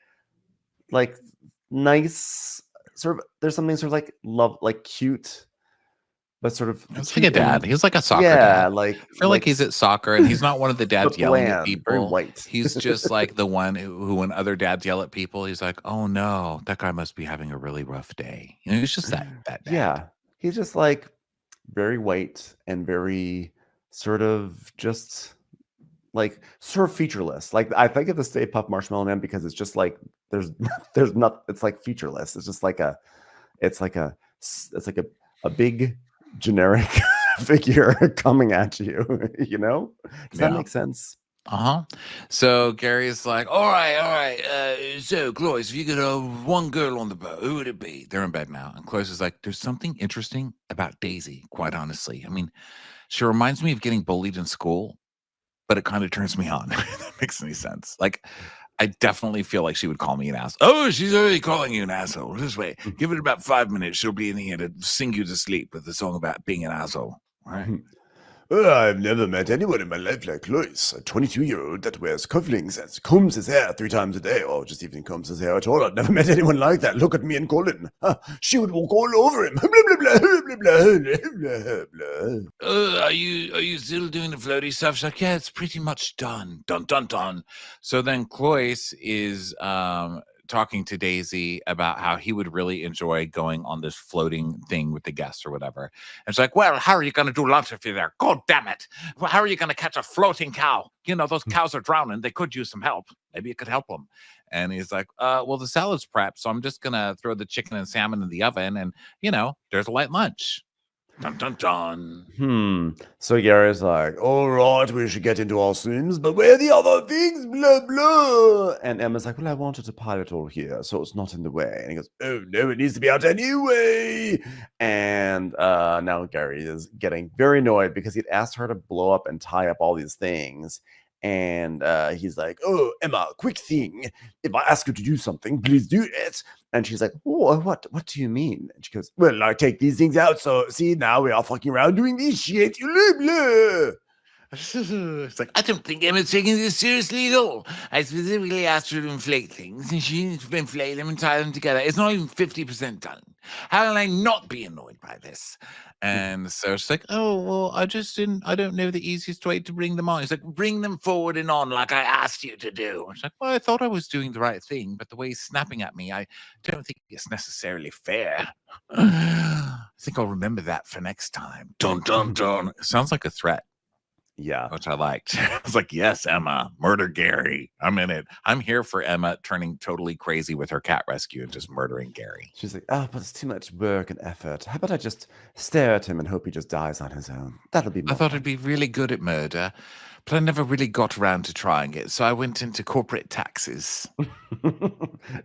nice sort of. There's something sort of like love, like cute. But sort of, it's like a dad. He's like a soccer dad. I feel like he's at soccer, and he's not one of the dads yelling at people. Very white. He's just like the one who, when other dads yell at people, he's like, "Oh no, that guy must be having a really rough day." He's just that dad. Yeah, he's just like very white and very sort of just like sort of featureless. Like I think of the Stay Puft Marshmallow Man because it's just like there's not. It's like featureless. It's just like a big generic figure coming at you. Does that make sense? So Gary's like, all right. So Clovis, if you could have one girl on the boat, who would it be? They're in bed now, and Clovis is like, there's something interesting about Daisy, quite honestly. I mean, she reminds me of getting bullied in school, but it kind of turns me on. If that makes any sense. Like, I definitely feel like she would call me an asshole. Oh, she's already calling you an asshole. This way, give it about 5 minutes. She'll be in here to sing you to sleep with a song about being an asshole. Right? I've never met anyone in my life like Lois, a 22-year-old that wears cufflinks and combs his hair 3 times a day, or just even combs his hair at all. I've never met anyone like that. Look at me and Colin. She would walk all over him. Blah, blah, blah, blah, blah, blah, blah. Are you still doing the floaty stuff? She's like, yeah, it's pretty much done. Dun dun dun. So then Cloyce is talking to Daisy about how he would really enjoy going on this floating thing with the guests or whatever. And it's like, well, how are you going to do lunch if you're there? God damn it. Well, how are you going to catch a floating cow? You know, those cows are drowning. They could use some help. Maybe you could help them. And he's like, well, the salad's prepped, so I'm just going to throw the chicken and salmon in the oven. And, you know, there's a light lunch. Dun, dun, dun. So Gary's like, all right, we should get into our swims, but where are the other things? Blah, blah. And Emma's like, well, I wanted to pilot all here, so it's not in the way. And he goes, oh, no, it needs to be out anyway. And now Gary is getting very annoyed because he'd asked her to blow up and tie up all these things. And he's like, oh, Emma, quick thing. If I ask you to do something, please do it. And she's like, oh, what do you mean? And she goes, well, I take these things out. So see, now we are fucking around doing this shit. Blah, blah. It's like, I don't think Emma's taking this seriously at all. I specifically asked her to inflate things, and she inflate them and tie them together. It's not even 50% done. How can I not be annoyed by this? And so it's like, oh, well, I don't know the easiest way to bring them on. He's like, bring them forward and on like I asked you to do. It's like, well, I thought I was doing the right thing, but the way he's snapping at me, I don't think it's necessarily fair. I think I'll remember that for next time. Dun, dun, dun. It sounds like a threat. Yeah. Which I liked. I was like, yes, Emma, murder Gary. I'm in it. I'm here for Emma turning totally crazy with her cat rescue and just murdering Gary. She's like, oh, but it's too much work and effort. How about I just stare at him and hope he just dies on his own? That'll be more I thought fun. I'd be really good at murder, but I never really got around to trying it. So I went into corporate taxes.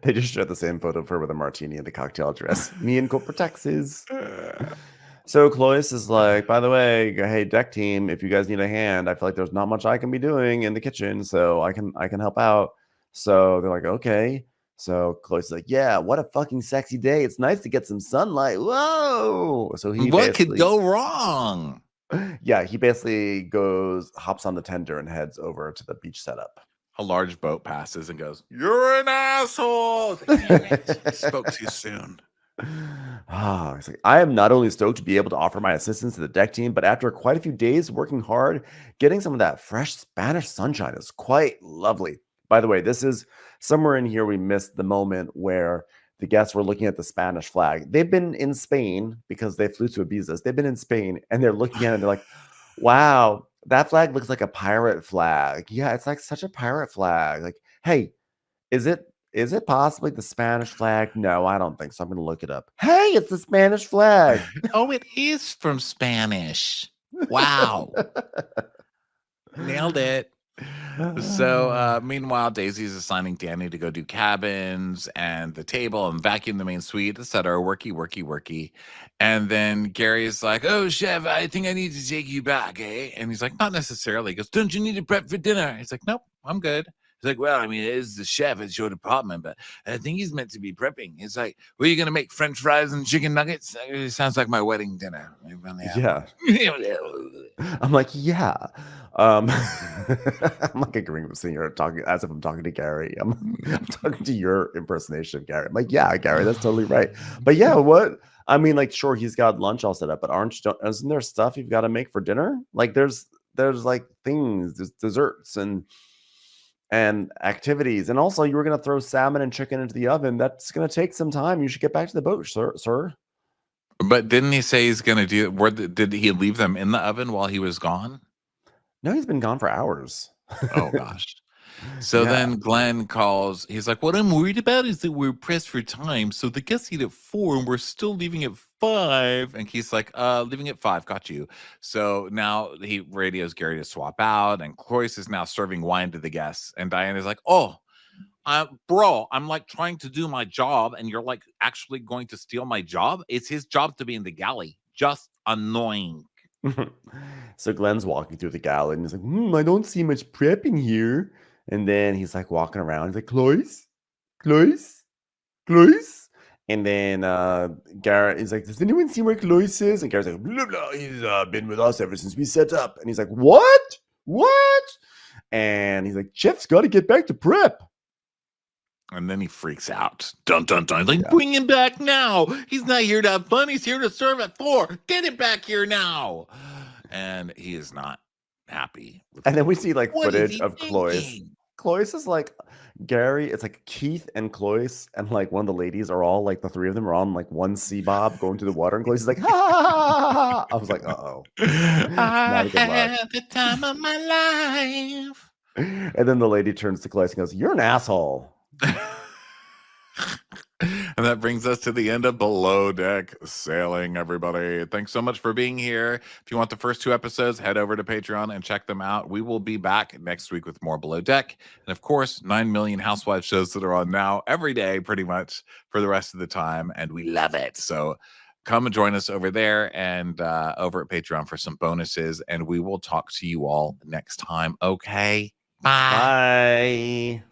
They just showed the same photo of her with a martini and the cocktail dress. Me and corporate taxes. So Cloyce is like, by the way, hey, deck team, if you guys need a hand, I feel like there's not much I can be doing in the kitchen, so I can help out. So they're like, okay. So Cloyce is like, yeah, what a fucking sexy day. It's nice to get some sunlight. Whoa. So What could go wrong? Yeah, he basically hops on the tender and heads over to the beach setup. A large boat passes and goes, you're an asshole. Damn it. Spoke too soon. He's like, I am not only stoked to be able to offer my assistance to the deck team, but after quite a few days working hard, getting some of that fresh Spanish sunshine is quite lovely. By the way, this is somewhere in here we missed the moment where the guests were looking at the Spanish flag. They've been in Spain because they flew to Ibiza. They've been in Spain and they're looking at it and they're like, wow, that flag looks like a pirate flag. Yeah, it's like such a pirate flag. Like, hey, is it possibly the Spanish flag? No, I don't think so. I'm going to look it up. Hey, it's the Spanish flag. Oh, it is from Spanish. Wow. Nailed it. So meanwhile, Daisy's assigning Danny to go do cabins and the table and vacuum the main suite, etc. Worky. And then Gary's like, oh, chef, I think I need to take you back, eh? And he's like, not necessarily. He goes, don't you need to prep for dinner? He's like, nope, I'm good. He's like, well, I mean, it is the chef. It's your department, but I think he's meant to be prepping. He's like, were you going to make French fries and chicken nuggets? It sounds like my wedding dinner. Yeah. I'm like, yeah. I'm like agreeing with Singer, talking as if I'm talking to Gary. I'm talking to your impersonation of Gary. I'm like, yeah, Gary, that's totally right. But yeah, what? I mean, like, sure, he's got lunch all set up, but isn't there stuff you've got to make for dinner? Like, there's like things, there's desserts and activities, and also you were going to throw salmon and chicken into the oven. That's going to take some time. You should get back to the boat, sir. But didn't he say he's going to do it? Did he leave them in the oven while he was gone? No, he's been gone for hours. Oh gosh. So then Glenn calls. He's like, what I'm worried about is that we're pressed for time. So the guests eat at 4 and we're still leaving at 5. And he's like, leaving at 5. Got you. So now he radios Gary to swap out. And Cloyce is now serving wine to the guests. And Diana's like, oh, bro, I'm like trying to do my job. And you're like actually going to steal my job. It's his job to be in the galley. Just annoying. So Glenn's walking through the galley and he's like, I don't see much prepping here. And then he's like walking around. He's like, Cloyce. And then Garrett is like, does anyone see where Clois is? And Garrett's like, blah, blah. He's been with us ever since we set up. And he's like, what? And he's like, Jeff's got to get back to prep. And then he freaks out. Dun, dun, dun. Like, bring him back now. He's not here to have fun. He's here to serve at 4. Get him back here now. And he is not happy. And then we see like footage of Clois. Clois is like Gary. It's like Keith and Clois, and like one of the ladies are all like the three of them are on like one sea bob going to the water, and Clois is like, ha ha ha ha. I was like, I had the time of my life. And then the lady turns to Clois and goes, "You're an asshole." And that brings us to the end of Below Deck Sailing, everybody. Thanks so much for being here. If you want the first 2 episodes, head over to Patreon and check them out. We will be back next week with more Below Deck. And of course, 9 million Housewives shows that are on now every day, pretty much for the rest of the time. And we love it. So come and join us over there and over at Patreon for some bonuses. And we will talk to you all next time. Okay. Bye. Bye.